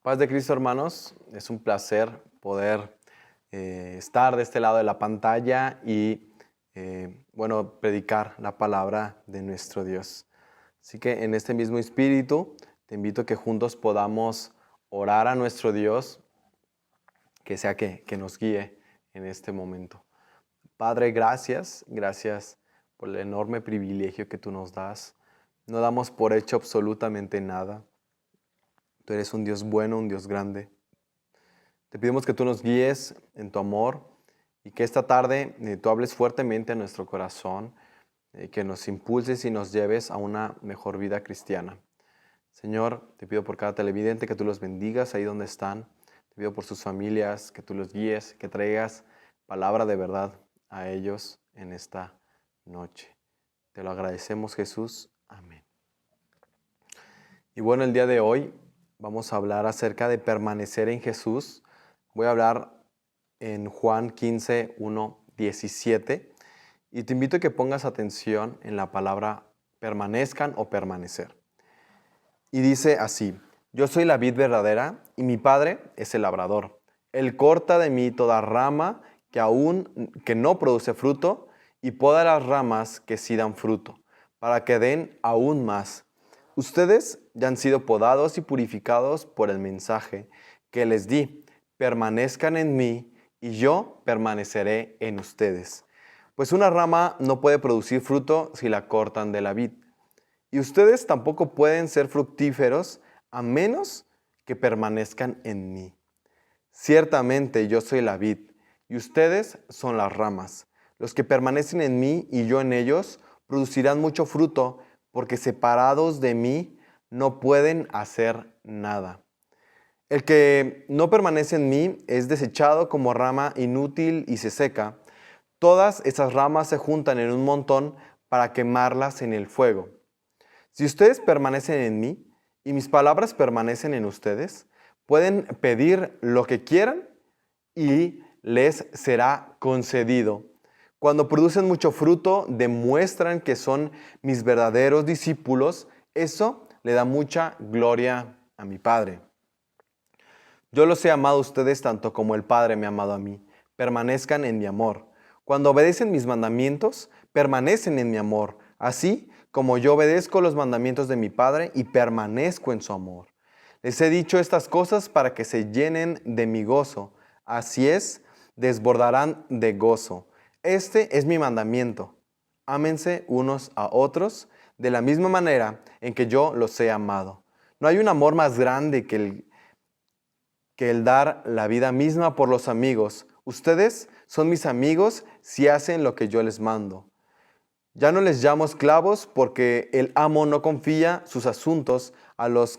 Paz de Cristo, hermanos. Es un placer poder estar de este lado de la pantalla y, predicar la palabra de nuestro Dios. Así que en este mismo espíritu, te invito a que juntos podamos orar a nuestro Dios, que sea que nos guíe en este momento. Padre, gracias por el enorme privilegio que tú nos das. No damos por hecho absolutamente nada. Tú eres un Dios bueno, un Dios grande. Te pedimos que tú nos guíes en tu amor y que esta tarde tú hables fuertemente a nuestro corazón, que nos impulses y nos lleves a una mejor vida cristiana. Señor, te pido por cada televidente que tú los bendigas ahí donde están. Te pido por sus familias, que tú los guíes, que traigas palabra de verdad a ellos en esta noche. Te lo agradecemos, Jesús. Amén. Y bueno, el día de hoy vamos a hablar acerca de permanecer en Jesús. Voy a hablar en Juan 15, 1, 17. Y te invito a que pongas atención en la palabra permanezcan o permanecer. Y dice así: yo soy la vid verdadera y mi Padre es el labrador. Él corta de mí toda rama que no produce fruto y poda las ramas que sí dan fruto, para que den aún más. Ustedes ya han sido podados y purificados por el mensaje que les di. Permanezcan en mí y yo permaneceré en ustedes. Pues una rama no puede producir fruto si la cortan de la vid. Y ustedes tampoco pueden ser fructíferos a menos que permanezcan en mí. Ciertamente yo soy la vid y ustedes son las ramas. Los que permanecen en mí y yo en ellos producirán mucho fruto, porque separados de mí no pueden hacer nada. El que no permanece en mí es desechado como rama inútil y se seca. Todas esas ramas se juntan en un montón para quemarlas en el fuego. Si ustedes permanecen en mí y mis palabras permanecen en ustedes, pueden pedir lo que quieran y les será concedido. Cuando producen mucho fruto, demuestran que son mis verdaderos discípulos. Eso le da mucha gloria a mi Padre. Yo los he amado a ustedes tanto como el Padre me ha amado a mí. Permanezcan en mi amor. Cuando obedecen mis mandamientos, permanecen en mi amor, así como yo obedezco los mandamientos de mi Padre y permanezco en su amor. Les he dicho estas cosas para que se llenen de mi gozo. Así es, desbordarán de gozo. Este es mi mandamiento: ámense unos a otros de la misma manera en que yo los he amado. No hay un amor más grande que el dar la vida misma por los amigos. Ustedes son mis amigos si hacen lo que yo les mando. Ya no les llamo esclavos, porque el amo no confía sus asuntos a los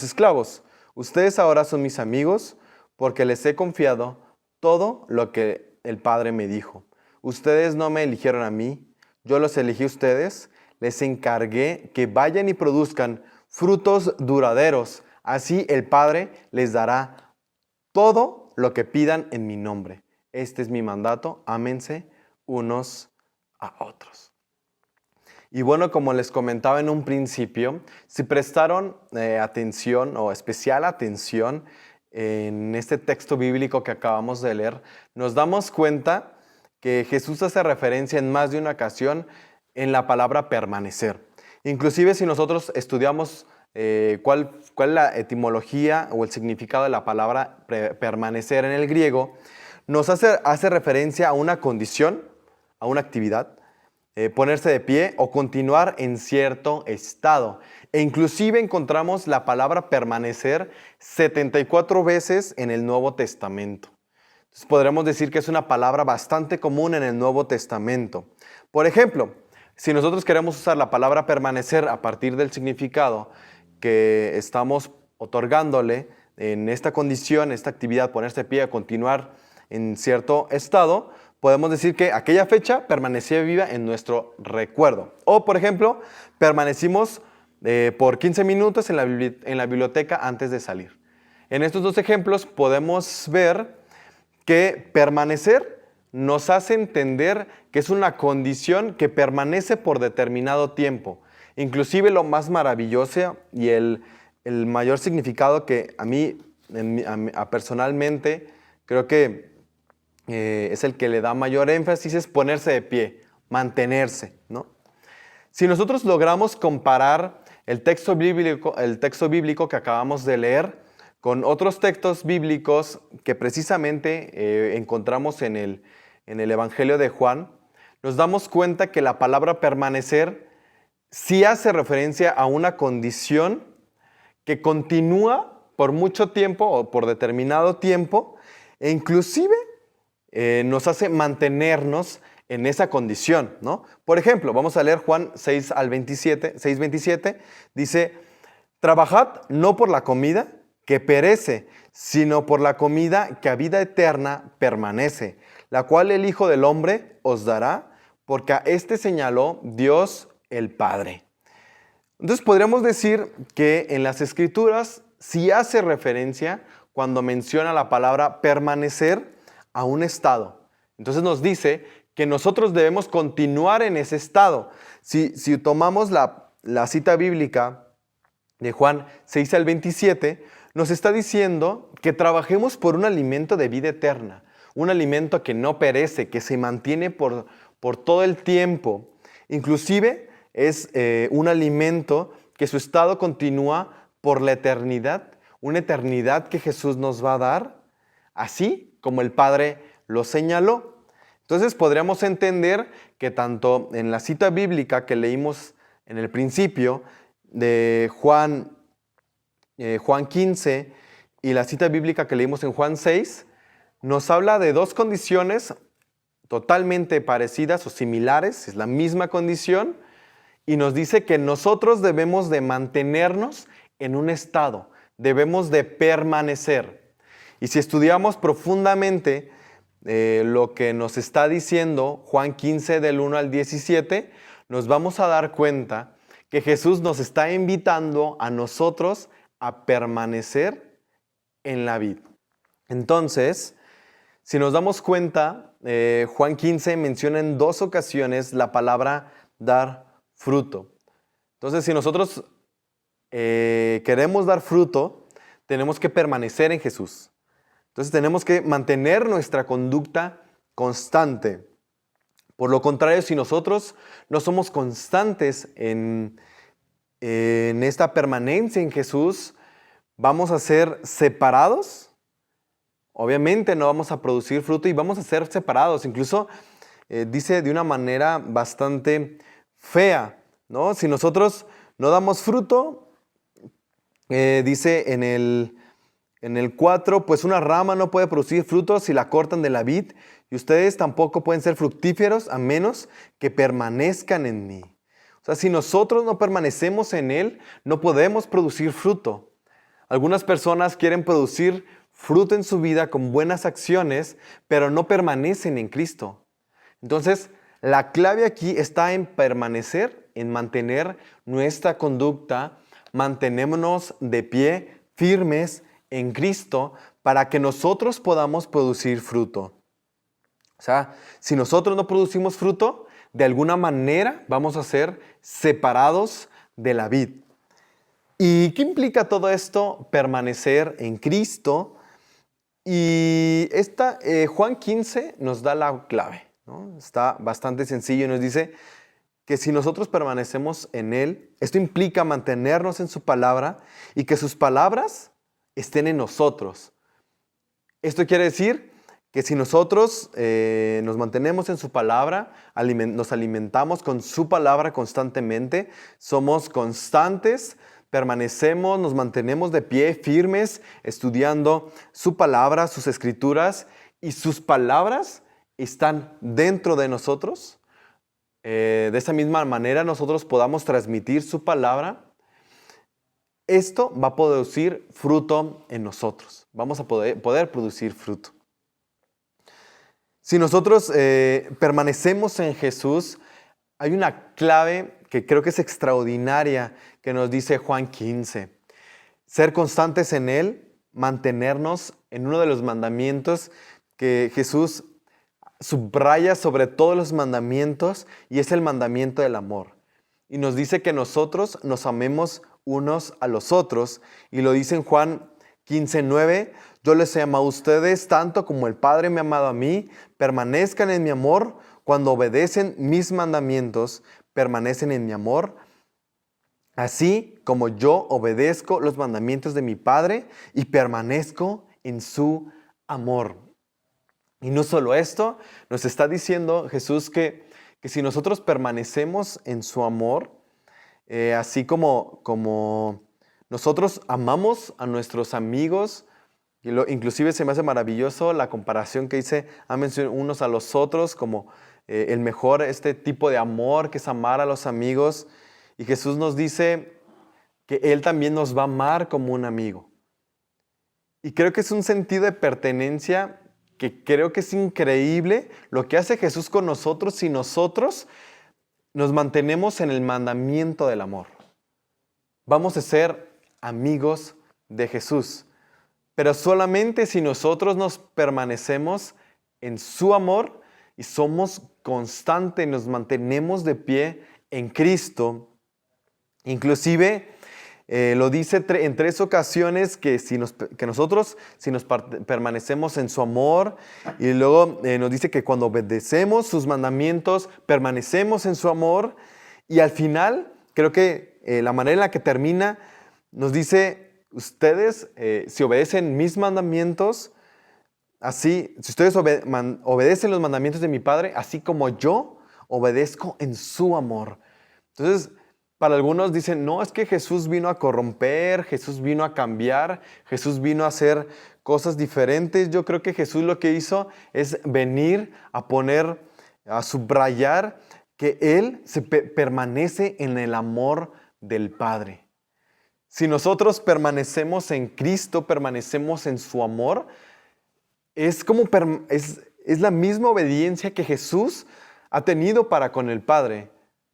esclavos. Ustedes ahora son mis amigos porque les he confiado todo lo que el Padre me dijo. Ustedes no me eligieron a mí, yo los elegí a ustedes. Les encargué que vayan y produzcan frutos duraderos. Así el Padre les dará todo lo que pidan en mi nombre. Este es mi mandato: ámense unos a otros. Y bueno, como les comentaba en un principio, si prestaron atención o especial atención en este texto bíblico que acabamos de leer, nos damos cuenta que Jesús hace referencia en más de una ocasión en la palabra permanecer. Inclusive si nosotros estudiamos cuál es la etimología o el significado de la palabra permanecer en el griego, nos hace referencia a una condición, a una actividad, ponerse de pie o continuar en cierto estado. E inclusive encontramos la palabra permanecer 74 veces en el Nuevo Testamento. Entonces podremos decir que es una palabra bastante común en el Nuevo Testamento. Por ejemplo, si nosotros queremos usar la palabra permanecer a partir del significado que estamos otorgándole en esta condición, esta actividad, ponerse de pie, continuar en cierto estado, podemos decir que aquella fecha permaneció viva en nuestro recuerdo. O, por ejemplo, permanecimos por 15 minutos en la biblioteca antes de salir. En estos dos ejemplos podemos ver que permanecer nos hace entender que es una condición que permanece por determinado tiempo. Inclusive lo más maravilloso y el el mayor significado que a mí, personalmente, creo que es el que le da mayor énfasis, es ponerse de pie, mantenerse, ¿no? Si nosotros logramos comparar el texto bíblico que acabamos de leer con otros textos bíblicos que precisamente encontramos en el Evangelio de Juan, nos damos cuenta que la palabra permanecer sí hace referencia a una condición que continúa por mucho tiempo o por determinado tiempo, e inclusive nos hace mantenernos en esa condición, ¿no? Por ejemplo, vamos a leer Juan 6:27, dice: trabajad no por la comida que perece, sino por la comida que a vida eterna permanece, la cual el Hijo del Hombre os dará, porque a este señaló Dios el Padre. Entonces podríamos decir que en las Escrituras sí hace referencia, cuando menciona la palabra permanecer, a un estado. Entonces nos dice que nosotros debemos continuar en ese estado. Si tomamos la cita bíblica de Juan 6:27, nos está diciendo que trabajemos por un alimento de vida eterna, un alimento que no perece, que se mantiene por todo el tiempo. Inclusive es un alimento que su estado continúa por la eternidad, una eternidad que Jesús nos va a dar, así como el Padre lo señaló. Entonces podríamos entender que tanto en la cita bíblica que leímos en el principio de Juan 15 y la cita bíblica que leímos en Juan 6, nos habla de dos condiciones totalmente parecidas o similares, es la misma condición, y nos dice que nosotros debemos de mantenernos en un estado, debemos de permanecer. Y si estudiamos profundamente lo que nos está diciendo Juan 15 del 1 al 17, nos vamos a dar cuenta que Jesús nos está invitando a nosotros a permanecer en la vid. Entonces, si nos damos cuenta, Juan 15 menciona en dos ocasiones la palabra dar fruto. Entonces, si nosotros queremos dar fruto, tenemos que permanecer en Jesús. Entonces tenemos que mantener nuestra conducta constante. Por lo contrario, si nosotros no somos constantes en esta permanencia en Jesús, vamos a ser separados. Obviamente no vamos a producir fruto y vamos a ser separados. Incluso dice de una manera bastante fea, ¿no? Si nosotros no damos fruto, dice en el 4, pues una rama no puede producir frutos si la cortan de la vid, y ustedes tampoco pueden ser fructíferos a menos que permanezcan en mí. O sea, si nosotros no permanecemos en Él, no podemos producir fruto. Algunas personas quieren producir fruto en su vida con buenas acciones, pero no permanecen en Cristo. Entonces, la clave aquí está en permanecer, en mantener nuestra conducta, mantenémonos de pie, firmes en Cristo, para que nosotros podamos producir fruto. O sea, si nosotros no producimos fruto, de alguna manera vamos a ser separados de la vid. ¿Y qué implica todo esto? Permanecer en Cristo. Y Juan 15 nos da la clave, ¿no? Está bastante sencillo y nos dice que si nosotros permanecemos en Él, esto implica mantenernos en su palabra y que sus palabras estén en nosotros. Esto quiere decir que si nosotros nos mantenemos en su palabra, nos alimentamos con su palabra constantemente, somos constantes, permanecemos, nos mantenemos de pie, firmes, estudiando su palabra, sus escrituras, y sus palabras están dentro de nosotros. De esa misma manera nosotros podamos transmitir su palabra. Esto va a producir fruto en nosotros. Vamos a poder producir fruto. Si nosotros permanecemos en Jesús, hay una clave que creo que es extraordinaria que nos dice Juan 15. Ser constantes en Él, mantenernos en uno de los mandamientos que Jesús subraya sobre todos los mandamientos, y es el mandamiento del amor. Y nos dice que nosotros nos amemos unos a los otros. Y lo dice en Juan 15:9, yo les he amado a ustedes tanto como el Padre me ha amado a mí. Permanezcan en mi amor. Cuando obedecen mis mandamientos, permanecen en mi amor. Así como yo obedezco los mandamientos de mi Padre y permanezco en su amor. Y no solo esto, nos está diciendo Jesús que si nosotros permanecemos en su amor, así como nosotros amamos a nuestros amigos, inclusive se me hace maravilloso la comparación que dice, ámense unos a los otros, como el mejor tipo de amor que es amar a los amigos. Y Jesús nos dice que Él también nos va a amar como un amigo. Y creo que es un sentido de pertenencia que creo que es increíble lo que hace Jesús con nosotros si nosotros nos mantenemos en el mandamiento del amor. Vamos a ser amigos de Jesús, pero solamente si nosotros nos permanecemos en su amor y somos constantes, nos mantenemos de pie en Cristo. Inclusive lo dice en 3 ocasiones que nosotros permanecemos en su amor, y luego nos dice que cuando obedecemos sus mandamientos permanecemos en su amor, y al final creo que la manera en la que termina nos dice, ustedes si obedecen mis mandamientos, así, si ustedes obedecen los mandamientos de mi Padre, así como yo obedezco en su amor. Entonces, para algunos dicen, no, es que Jesús vino a corromper, Jesús vino a cambiar, Jesús vino a hacer cosas diferentes. Yo creo que Jesús lo que hizo es venir a subrayar que Él permanece en el amor del Padre. Si nosotros permanecemos en Cristo, permanecemos en su amor, es la misma obediencia que Jesús ha tenido para con el Padre.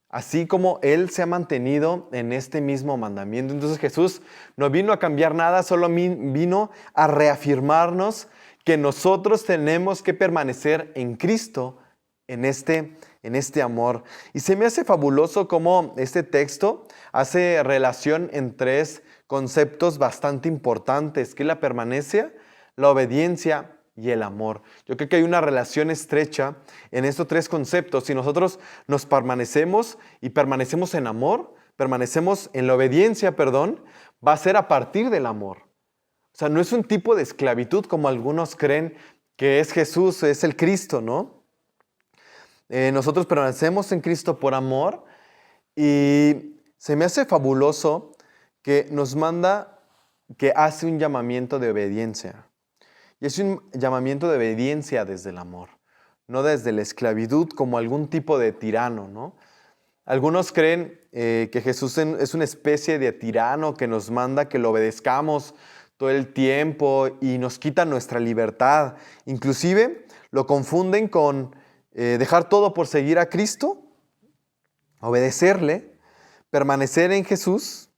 Así como Él se ha mantenido en este mismo mandamiento. Entonces Jesús no vino a cambiar nada, solo vino a reafirmarnos que nosotros tenemos que permanecer en Cristo, en este amor. Y se me hace fabuloso cómo este texto hace relación en 3 conceptos bastante importantes, que es la permanencia, la obediencia y el amor. Yo creo que hay una relación estrecha en estos 3 conceptos. Si nosotros nos permanecemos en amor, permanecemos en la obediencia, va a ser a partir del amor. O sea, no es un tipo de esclavitud como algunos creen que es Jesús, es el Cristo, ¿no? Nosotros permanecemos en Cristo por amor, y se me hace fabuloso que nos manda, que hace un llamamiento de obediencia. Y es un llamamiento de obediencia desde el amor, no desde la esclavitud como algún tipo de tirano, ¿no? Algunos creen que Jesús es una especie de tirano que nos manda que lo obedezcamos todo el tiempo y nos quita nuestra libertad. Inclusive lo confunden con dejar todo por seguir a Cristo, obedecerle, permanecer en Jesús,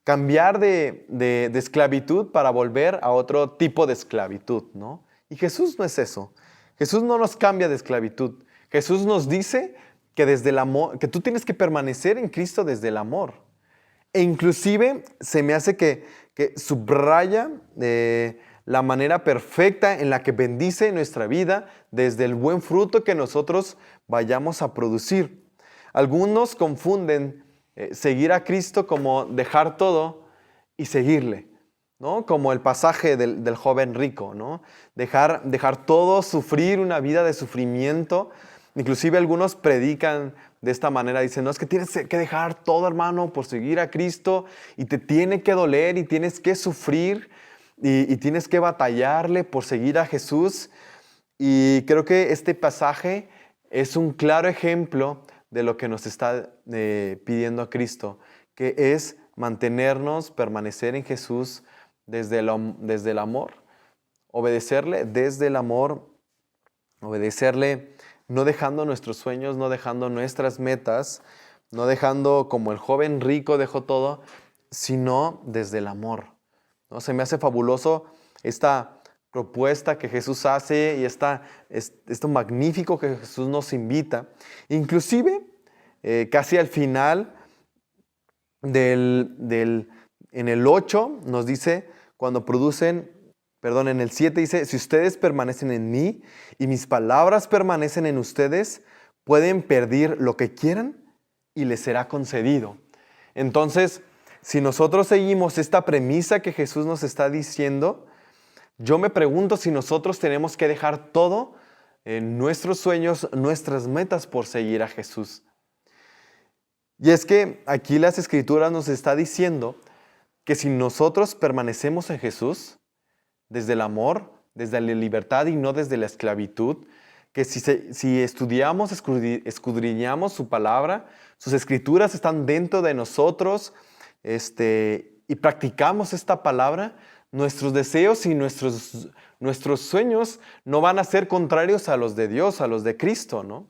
cambiar de esclavitud para volver a otro tipo de esclavitud, ¿no? Y Jesús no es eso. Jesús no nos cambia de esclavitud. Jesús nos dice que desde el amor, que tú tienes que permanecer en Cristo desde el amor. E inclusive se me hace que subraya la manera perfecta en la que bendice nuestra vida desde el buen fruto que nosotros vayamos a producir. Algunos confunden seguir a Cristo como dejar todo y seguirle, ¿no? Como el pasaje del joven rico, ¿no? Dejar todo, sufrir una vida de sufrimiento. Inclusive algunos predican de esta manera, dicen, no, es que tienes que dejar todo, hermano, por seguir a Cristo, y te tiene que doler y tienes que sufrir y tienes que batallarle por seguir a Jesús. Y creo que este pasaje es un claro ejemplo de lo que nos está pidiendo a Cristo, que es mantenernos, permanecer en Jesús desde el amor, obedecerle desde el amor, obedecerle no dejando nuestros sueños, no dejando nuestras metas, no dejando como el joven rico dejó todo, sino desde el amor, ¿no? Se me hace fabuloso esta propuesta que Jesús hace y esto magnífico que Jesús nos invita. Inclusive, casi al final, en el 8 nos dice, en el 7 dice, si ustedes permanecen en mí y mis palabras permanecen en ustedes, pueden pedir lo que quieran y les será concedido. Entonces, si nosotros seguimos esta premisa que Jesús nos está diciendo, yo me pregunto si nosotros tenemos que dejar todo, nuestros sueños, nuestras metas por seguir a Jesús. Y es que aquí las Escrituras nos está diciendo que si nosotros permanecemos en Jesús, desde el amor, desde la libertad y no desde la esclavitud, que si estudiamos, escudriñamos su palabra, sus escrituras están dentro de nosotros, y practicamos esta palabra, nuestros deseos y nuestros sueños no van a ser contrarios a los de Dios, a los de Cristo, ¿no?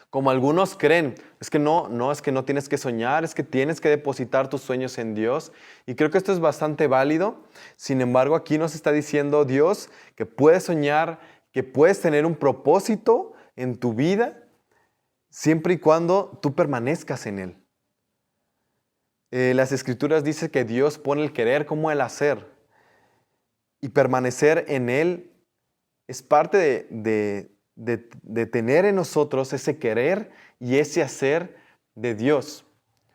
Como algunos creen, es que no tienes que soñar, es que tienes que depositar tus sueños en Dios. Y creo que esto es bastante válido. Sin embargo, aquí nos está diciendo Dios que puedes soñar, que puedes tener un propósito en tu vida, siempre y cuando tú permanezcas en Él. Las Escrituras dicen que Dios pone el querer como el hacer. Y permanecer en Él es parte de tener en nosotros ese querer y ese hacer de Dios,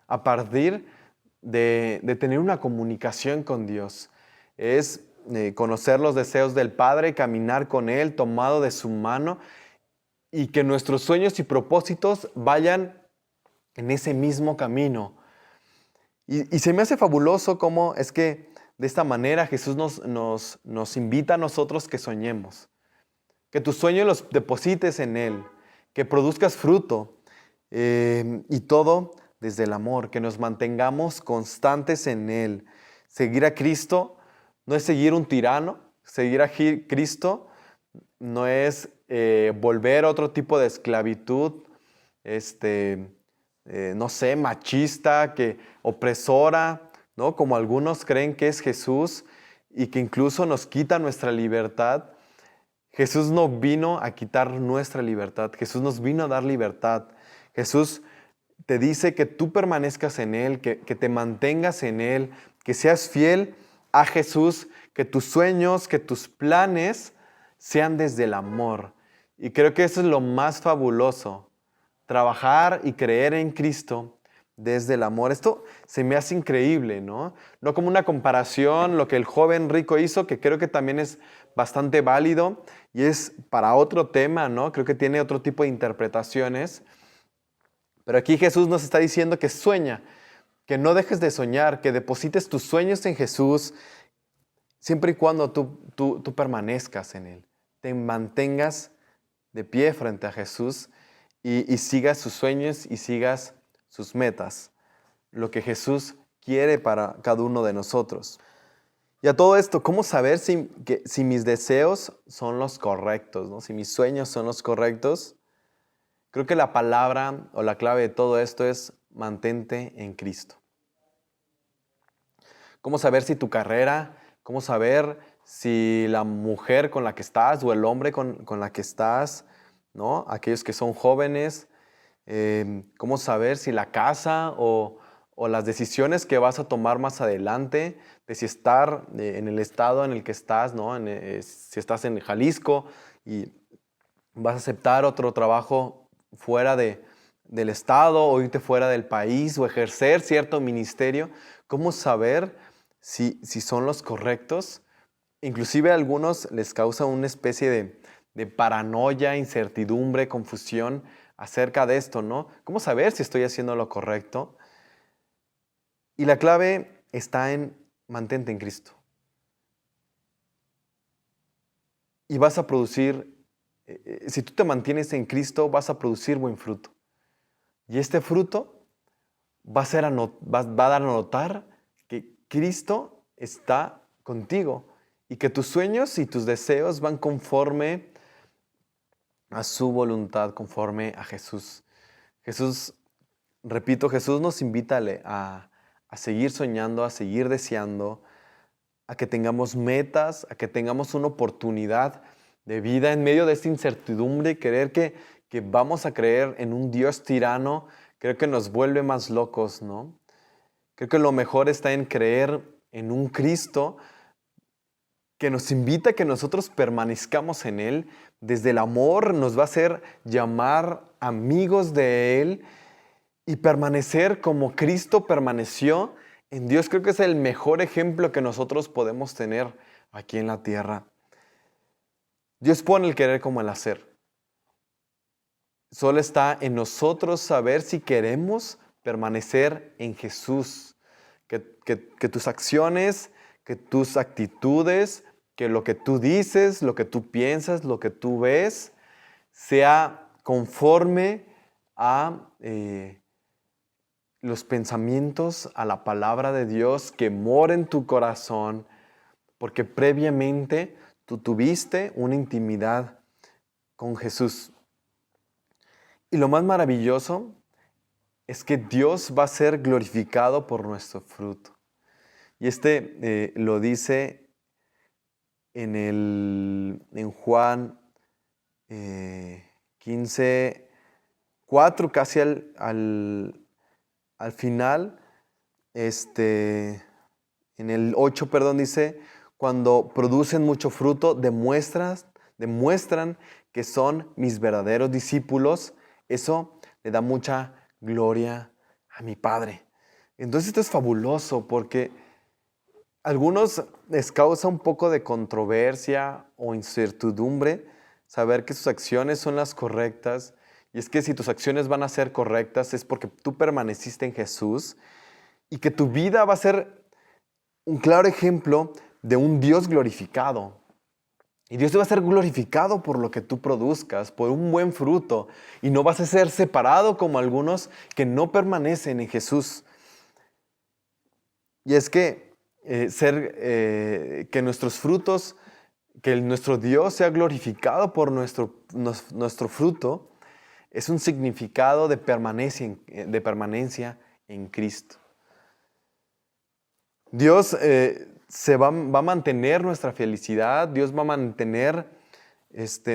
a partir de tener una comunicación con Dios. Es conocer los deseos del Padre, caminar con Él, tomado de su mano, y que nuestros sueños y propósitos vayan en ese mismo camino. Y se me hace fabuloso cómo es que de esta manera Jesús nos invita a nosotros que soñemos. Que tus sueños los deposites en Él, que produzcas fruto, y todo desde el amor, que nos mantengamos constantes en Él. Seguir a Cristo no es seguir un tirano, seguir a Cristo no es volver a otro tipo de esclavitud, machista, opresora, ¿no? Como algunos creen que es Jesús y que incluso nos quita nuestra libertad. Jesús no vino a quitar nuestra libertad. Jesús nos vino a dar libertad. Jesús te dice que tú permanezcas en Él, que te mantengas en Él, que seas fiel a Jesús, que tus sueños, que tus planes sean desde el amor. Y creo que eso es lo más fabuloso. Trabajar y creer en Cristo desde el amor. Esto se me hace increíble, ¿no? No como una comparación, lo que el joven rico hizo, que creo que también es bastante válido y es para otro tema, ¿no? Creo que tiene otro tipo de interpretaciones. Pero aquí Jesús nos está diciendo que sueña, que no dejes de soñar, que deposites tus sueños en Jesús, siempre y cuando tú permanezcas en Él, te mantengas de pie frente a Jesús y sigas sus sueños y sigas sus metas, lo que Jesús quiere para cada uno de nosotros. Y a todo esto, ¿cómo saber si mis deseos son los correctos, ¿no? Si mis sueños son los correctos? Creo que la palabra o la clave de todo esto es mantente en Cristo. ¿Cómo saber si tu carrera, cómo saber si la mujer con la que estás o el hombre con la que estás, ¿no? Aquellos que son jóvenes, cómo saber si la casa o las decisiones que vas a tomar más adelante, de si estar en el estado en el que estás, ¿no? Si estás en Jalisco y vas a aceptar otro trabajo fuera del estado o irte fuera del país o ejercer cierto ministerio, ¿cómo saber si son los correctos? Inclusive a algunos les causa una especie de paranoia, incertidumbre, confusión acerca de esto, ¿no? ¿Cómo saber si estoy haciendo lo correcto? Y la clave está en mantente en Cristo. Y vas a producir, si tú te mantienes en Cristo, vas a producir buen fruto. Y este fruto va a dar a notar que Cristo está contigo y que tus sueños y tus deseos van conforme a su voluntad, conforme a Jesús. Jesús nos invita a seguir soñando, a seguir deseando, a que tengamos metas, a que tengamos una oportunidad de vida en medio de esta incertidumbre y creer que vamos a creer en un Dios tirano, creo que nos vuelve más locos, ¿no? Creo que lo mejor está en creer en un Cristo que nos invita a que nosotros permanezcamos en Él. Desde el amor nos va a hacer llamar amigos de Él y permanecer como Cristo permaneció en Dios. Creo que es el mejor ejemplo que nosotros podemos tener aquí en la tierra. Dios pone el querer como el hacer. Solo está en nosotros saber si queremos permanecer en Jesús. Que tus acciones, que tus actitudes, que lo que tú dices, lo que tú piensas, lo que tú ves, sea conforme a los pensamientos, a la palabra de Dios, que mora en tu corazón, porque previamente tú tuviste una intimidad con Jesús. Y lo más maravilloso es que Dios va a ser glorificado por nuestro fruto. Y lo dice en Juan 15, 4, casi al final, en el 8, perdón, dice, cuando producen mucho fruto, demuestran que son mis verdaderos discípulos. Eso le da mucha gloria a mi Padre. Entonces esto es fabuloso porque a algunos les causa un poco de controversia o incertidumbre saber que sus acciones son las correctas. Y es que si tus acciones van a ser correctas es porque tú permaneciste en Jesús y que tu vida va a ser un claro ejemplo de un Dios glorificado. Y Dios te va a ser glorificado por lo que tú produzcas, por un buen fruto. Y no vas a ser separado como algunos que no permanecen en Jesús. Y es que que nuestros frutos, que nuestro Dios sea glorificado por nuestro fruto, es un significado de permanencia en Cristo. Dios va a mantener nuestra felicidad, Dios va a mantener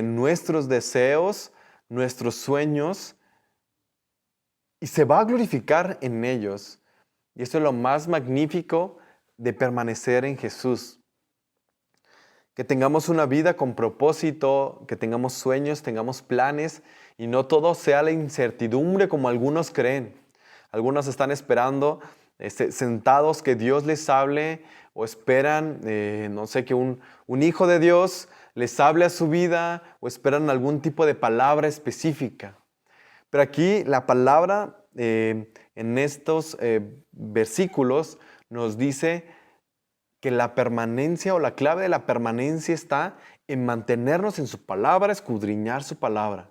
nuestros deseos, nuestros sueños, y se va a glorificar en ellos. Y esto es lo más magnífico de permanecer en Jesús. Que tengamos una vida con propósito, que tengamos sueños, tengamos planes, y no todo sea la incertidumbre como algunos creen. Algunos están esperando sentados que Dios les hable, o esperan, no sé, que un hijo de Dios les hable a su vida, o esperan algún tipo de palabra específica. Pero aquí la palabra en estos versículos nos dice que la permanencia o la clave de la permanencia está en mantenernos en su palabra, escudriñar su palabra.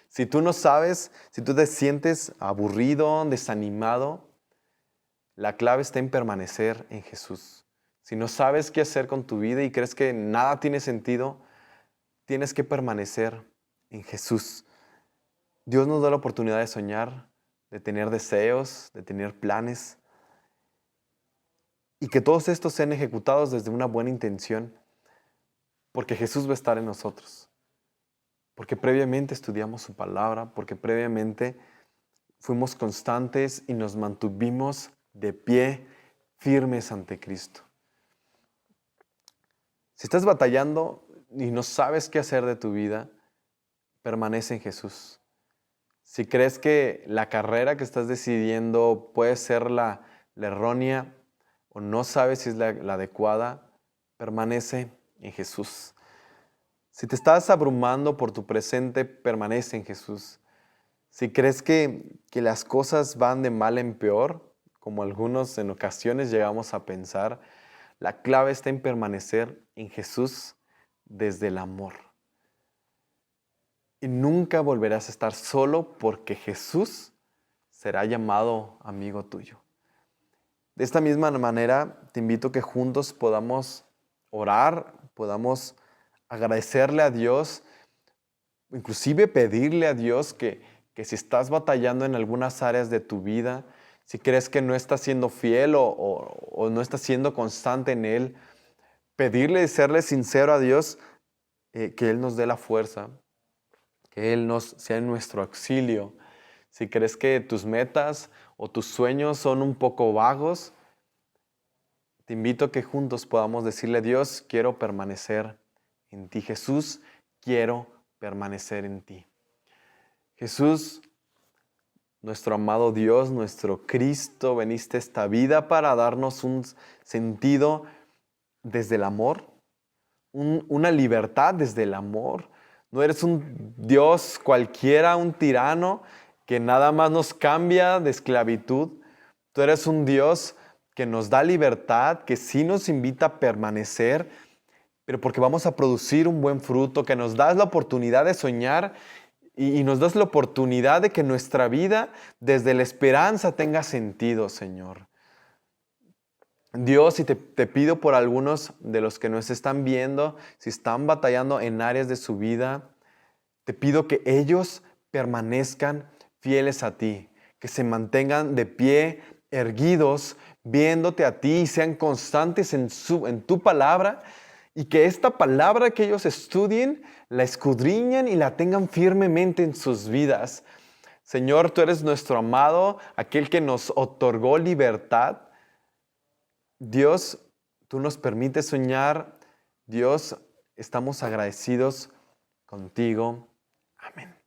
Si tú no sabes, si tú te sientes aburrido, desanimado, la clave está en permanecer en Jesús. Si no sabes qué hacer con tu vida y crees que nada tiene sentido, tienes que permanecer en Jesús. Dios nos da la oportunidad de soñar, de tener deseos, de tener planes, y que todos estos sean ejecutados desde una buena intención, porque Jesús va a estar en nosotros, porque previamente estudiamos su palabra, porque previamente fuimos constantes y nos mantuvimos de pie, firmes ante Cristo. Si estás batallando y no sabes qué hacer de tu vida, permanece en Jesús. Si crees que la carrera que estás decidiendo puede ser la errónea, o no sabes si es la adecuada, permanece en Jesús. Si te estás abrumando por tu presente, permanece en Jesús. Si crees que las cosas van de mal en peor, como algunos en ocasiones llegamos a pensar, la clave está en permanecer en Jesús desde el amor. Y nunca volverás a estar solo porque Jesús será llamado amigo tuyo. De esta misma manera, te invito a que juntos podamos orar, podamos agradecerle a Dios, inclusive pedirle a Dios que si estás batallando en algunas áreas de tu vida, si crees que no estás siendo fiel o no estás siendo constante en Él, pedirle y serle sincero a Dios, que Él nos dé la fuerza, que Él sea nuestro auxilio. Si crees que tus metas o tus sueños son un poco vagos, te invito a que juntos podamos decirle: Dios, quiero permanecer en ti. Jesús, quiero permanecer en ti. Jesús, nuestro amado Dios, nuestro Cristo, veniste a esta vida para darnos un sentido desde el amor, una libertad desde el amor. No eres un Dios cualquiera, un tirano que nada más nos cambia de esclavitud. Tú eres un Dios que nos da libertad, que sí nos invita a permanecer, pero porque vamos a producir un buen fruto, que nos das la oportunidad de soñar y nos das la oportunidad de que nuestra vida desde la esperanza tenga sentido, Señor. Dios, y te pido por algunos de los que nos están viendo, si están batallando en áreas de su vida, te pido que ellos permanezcan fieles a ti, que se mantengan de pie, erguidos, viéndote a ti y sean constantes en tu palabra, y que esta palabra que ellos estudien, la escudriñen y la tengan firmemente en sus vidas. Señor, tú eres nuestro amado, aquel que nos otorgó libertad. Dios, tú nos permites soñar. Dios, estamos agradecidos contigo. Amén.